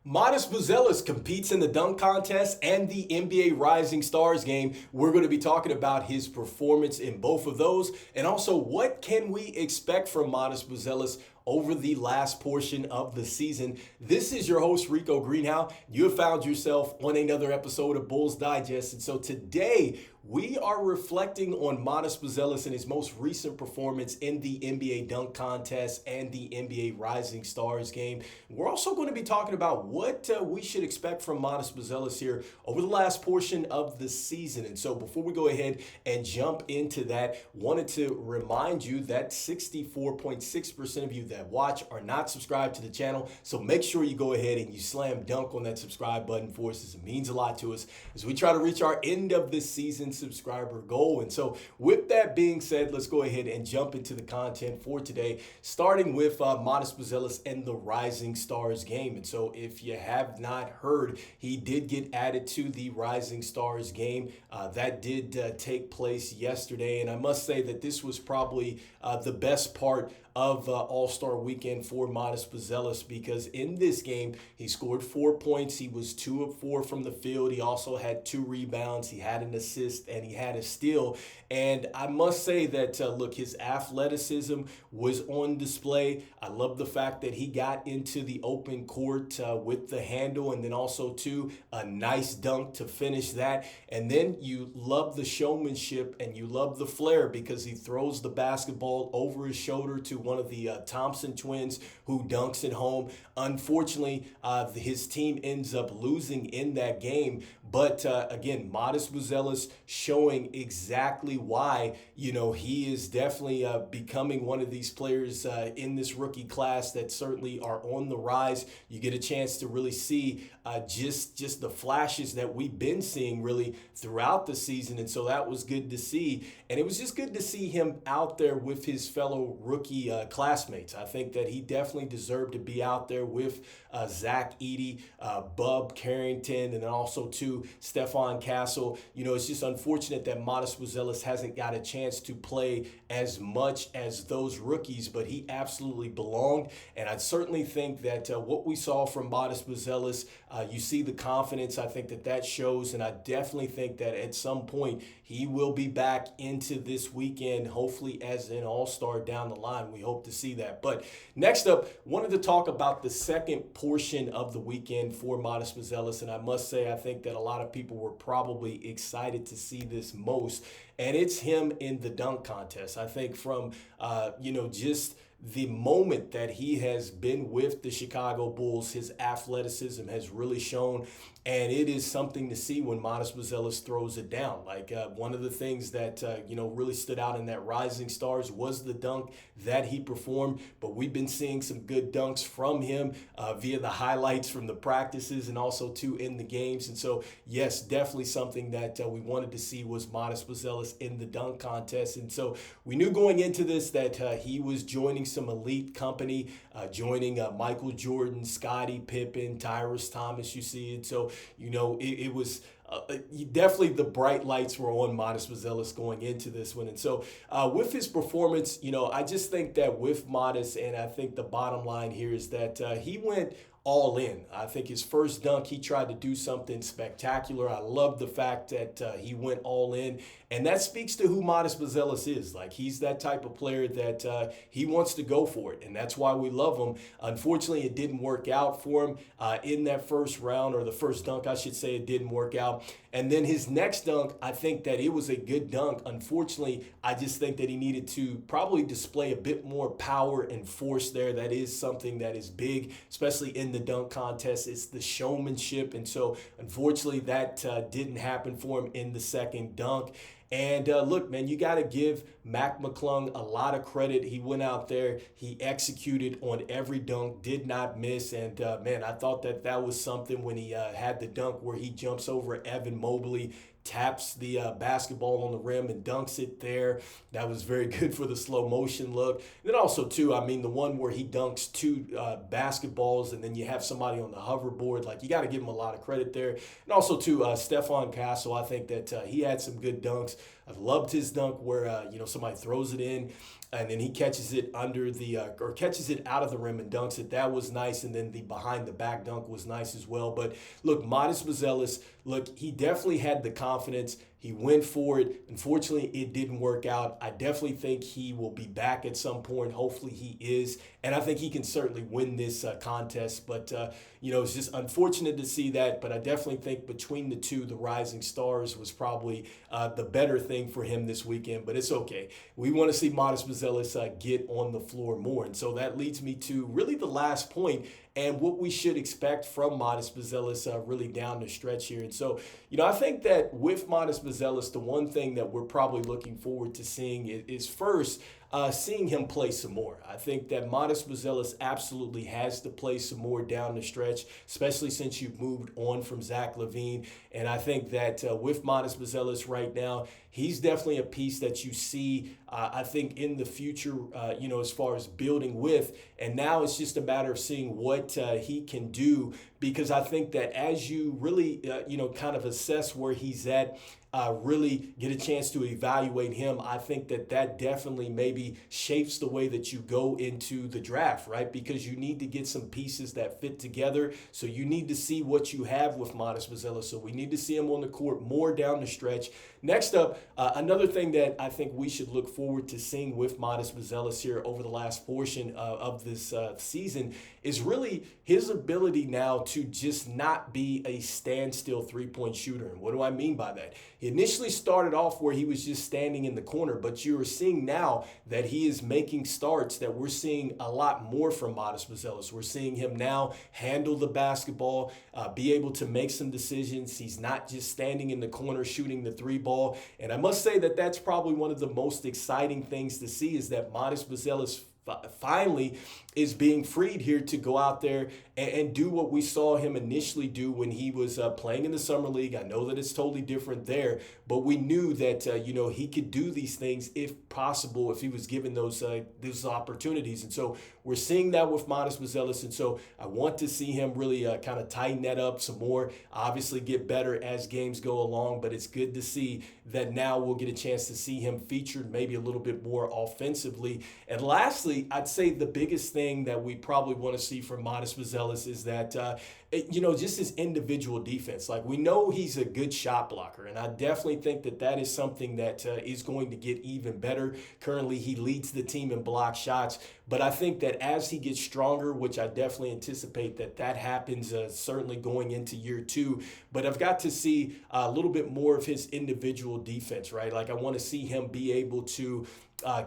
Matas Buzelis competes in the dunk contest and the NBA Rising Stars game. We're going to be talking about his performance in both of those, and also what can we expect from Matas Buzelis over the last portion of the season. This is your host, Rico Greenhowe. You have found yourself on another episode of Bulls Digest, and so today we are reflecting on Matas Buzelis and his most recent performance in the NBA dunk contest and the NBA Rising Stars game. We're also going to be talking about what we should expect from Matas Buzelis here over the last portion of the season. And so before we go ahead and jump into that, wanted to remind you that 64.6% of you that watch are not subscribed to the channel. So make sure you go ahead and you slam dunk on that subscribe button for us, as it means a lot to us as we try to reach our end of this season subscriber goal. And so with that being said, let's go ahead and jump into the content for today, starting with Matas Buzelis and the Rising Stars game. And so if you have not heard, he did get added to the Rising Stars game. That did take place yesterday. And I must say that this was probably the best part of All-Star Weekend for Matas Buzelis, because in this game, he scored 4 points. He was 2 of 4 from the field. He also had 2 rebounds. He had an assist and he had a steal. And I must say that, look, his athleticism was on display. I love the fact that he got into the open court with the handle, and then also, too, a nice dunk to finish that. And then you love the showmanship and you love the flair, because he throws the basketball over his shoulder to one of the Thompson twins who dunks it home. Unfortunately, his team ends up losing in that game. But again, Matas Buzelis showing exactly why, he is definitely becoming one of these players in this rookie class that certainly are on the rise. You get a chance to really see just the flashes that we've been seeing really throughout the season. And so that was good to see. And it was just good to see him out there with his fellow rookie classmates. I think that he definitely deserved to be out there with Zach Giddey, Bub Carrington, and then also too Stephon Castle. It's just unfortunate that Matas Buzelis hasn't got a chance to play as much as those rookies, but he absolutely belonged. And I certainly think that what we saw from Matas Buzelis, you see the confidence. I think that shows, and I definitely think that at some point he will be back into this weekend, hopefully as an all-star down the line. We hope to see that. But next up, wanted to talk about the second portion of the weekend for Matas Buzelis, and I must say I think that a lot of people were probably excited to see this most, and it's him in the dunk contest. I think from just the moment that he has been with the Chicago Bulls, his athleticism has really shown, and it is something to see when Matas Buzelis throws it down. Like one of the things that really stood out in that Rising Stars was the dunk that he performed, but we've been seeing some good dunks from him via the highlights from the practices and also too in the games. And so yes, definitely something that we wanted to see was Matas Buzelis in the dunk contest. And so we knew going into this that he was joining some elite company, joining Michael Jordan, Scottie Pippen, Tyrese Thomas, you see it. So, it was definitely the bright lights were on Matas Buzelis going into this one. And so with his performance, I just think that with Matas, and I think the bottom line here is that he went all in. I think his first dunk, he tried to do something spectacular. I love the fact that he went all in. And that speaks to who Matas Buzelis is. Like, he's that type of player that he wants to go for it. And that's why we love him. Unfortunately, it didn't work out for him in that first round, or the first dunk, I should say. It didn't work out. And then his next dunk, I think that it was a good dunk. Unfortunately, I just think that he needed to probably display a bit more power and force there. That is something that is big, especially in the dunk contest. It's the showmanship. And so, unfortunately, that didn't happen for him in the second dunk. And look, man, you got to give McClung a lot of credit. He went out there, he executed on every dunk, did not miss. And man, I thought that was something when he had the dunk where he jumps over Evan Mobley, taps the basketball on the rim and dunks it there. That was very good for the slow motion look. And then also too, I mean, the one where he dunks 2 basketballs and then you have somebody on the hoverboard, like, you got to give him a lot of credit there. And also too, Stephon Castle, I think that he had some good dunks. I loved his dunk where somebody throws it in and then he catches it under the or catches it out of the rim and dunks it. That was nice, and then the behind the back dunk was nice as well. But look, Matas Buzelis, look, he definitely had the confidence. He went for it. Unfortunately, it didn't work out. I definitely think he will be back at some point. Hopefully he is. And I think he can certainly win this contest. But, it's just unfortunate to see that. But I definitely think between the two, the Rising Stars was probably the better thing for him this weekend. But it's okay. We want to see Matas Buzelis get on the floor more. And so that leads me to really the last point and what we should expect from Matas Buzelis really down the stretch here. And so, I think that with Matas Buzelis, the one thing that we're probably looking forward to seeing is first, seeing him play some more. I think that Matas Buzelis absolutely has to play some more down the stretch, especially since you've moved on from Zach Lavine. And I think that with Matas Buzelis right now, he's definitely a piece that you see, I think, in the future, as far as building with. And now it's just a matter of seeing what he can do, because I think that as you really, kind of assess where he's at, really get a chance to evaluate him, I think that definitely maybe shapes the way that you go into the draft, right? Because you need to get some pieces that fit together. So you need to see what you have with Matas Buzelis. So we need to see him on the court more down the stretch. Next up, another thing that I think we should look forward to seeing with Matas Buzelis here over the last portion of this season is really his ability now to just not be a standstill three-point shooter. And what do I mean by that? He initially started off where he was just standing in the corner, but you're seeing now that he is making starts, that we're seeing a lot more from Matas Buzelis. We're seeing him now handle the basketball, be able to make some decisions. He's not just standing in the corner shooting the three ball. And I must say that that's probably one of the most exciting things to see, is that Matas Buzelis finally is being freed here to go out there and do what we saw him initially do when he was playing in the summer league. I know that it's totally different there, but we knew that he could do these things if possible, if he was given those opportunities. And so we're seeing that with Matas Buzelis, and so I want to see him really kind of tighten that up some more, obviously get better as games go along, but it's good to see that now we'll get a chance to see him featured maybe a little bit more offensively. And lastly, I'd say the biggest thing that we probably want to see from Matas Buzelis is that, just his individual defense. Like, we know he's a good shot blocker, and I definitely think that is something that is going to get even better. Currently, he leads the team in block shots, but I think that as he gets stronger, which I definitely anticipate that happens certainly going into year 2, but I've got to see a little bit more of his individual defense, right? Like, I want to see him be able to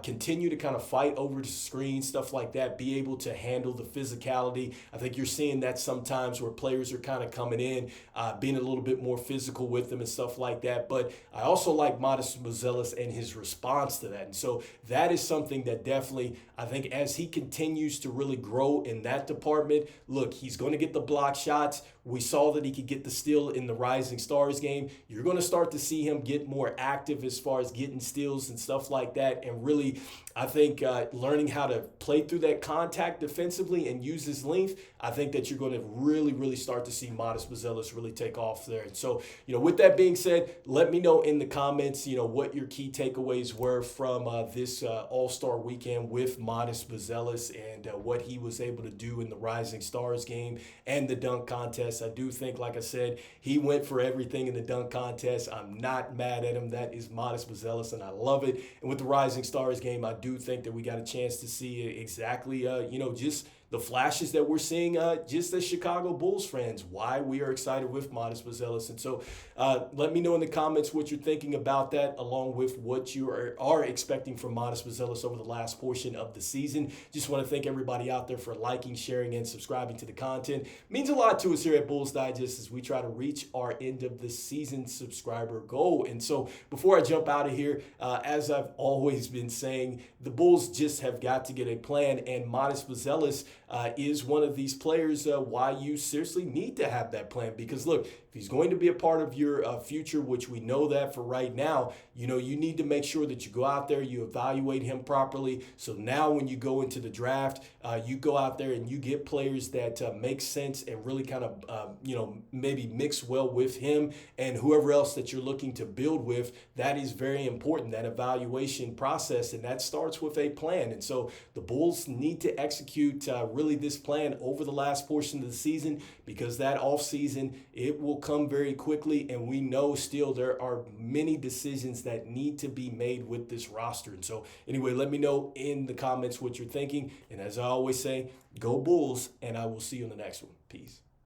continue to kind of fight over the screen, stuff like that, be able to handle the physicality. I think you're seeing that sometimes where players are kind of coming in, being a little bit more physical with them and stuff like that. But I also like Matas Buzelis and his response to that. And so that is something that definitely, I think, as he continues to really grow in that department, look, he's going to get the block shots. We saw that he could get the steal in the Rising Stars game. You're going to start to see him get more active as far as getting steals and stuff like that. And really, I think learning how to play through that contact defensively and use his length, I think that you're going to really, really start to see Matas Buzelis really take off there. And so, with that being said, let me know in the comments, what your key takeaways were from this All-Star weekend with Matas Buzelis and what he was able to do in the Rising Stars game and the dunk contest. I do think, like I said, he went for everything in the dunk contest. I'm not mad at him. That is Matas Buzelis, and I love it. And with the Rising Stars game, I do think that we got a chance to see exactly, just the flashes that we're seeing just as Chicago Bulls fans, why we are excited with Matas Buzelis. And so let me know in the comments what you're thinking about that, along with what you are expecting from Matas Buzelis over the last portion of the season. Just want to thank everybody out there for liking, sharing, and subscribing to the content. It means a lot to us here at Bulls Digest as we try to reach our end of the season subscriber goal. And so before I jump out of here, as I've always been saying, the Bulls just have got to get a plan, and Matas Buzelis is one of these players why you seriously need to have that plan. Because look, if he's going to be a part of your future, which we know that for right now, you need to make sure that you go out there, you evaluate him properly. So now when you go into the draft, you go out there and you get players that make sense and really kind of, maybe mix well with him and whoever else that you're looking to build with. That is very important, that evaluation process, and that starts with a plan. And so the Bulls need to execute really this plan over the last portion of the season, because that offseason, it will come very quickly, and we know still there are many decisions that need to be made with this roster. And so anyway, let me know in the comments what you're thinking. And as I always say, go Bulls, and I will see you in the next one. Peace.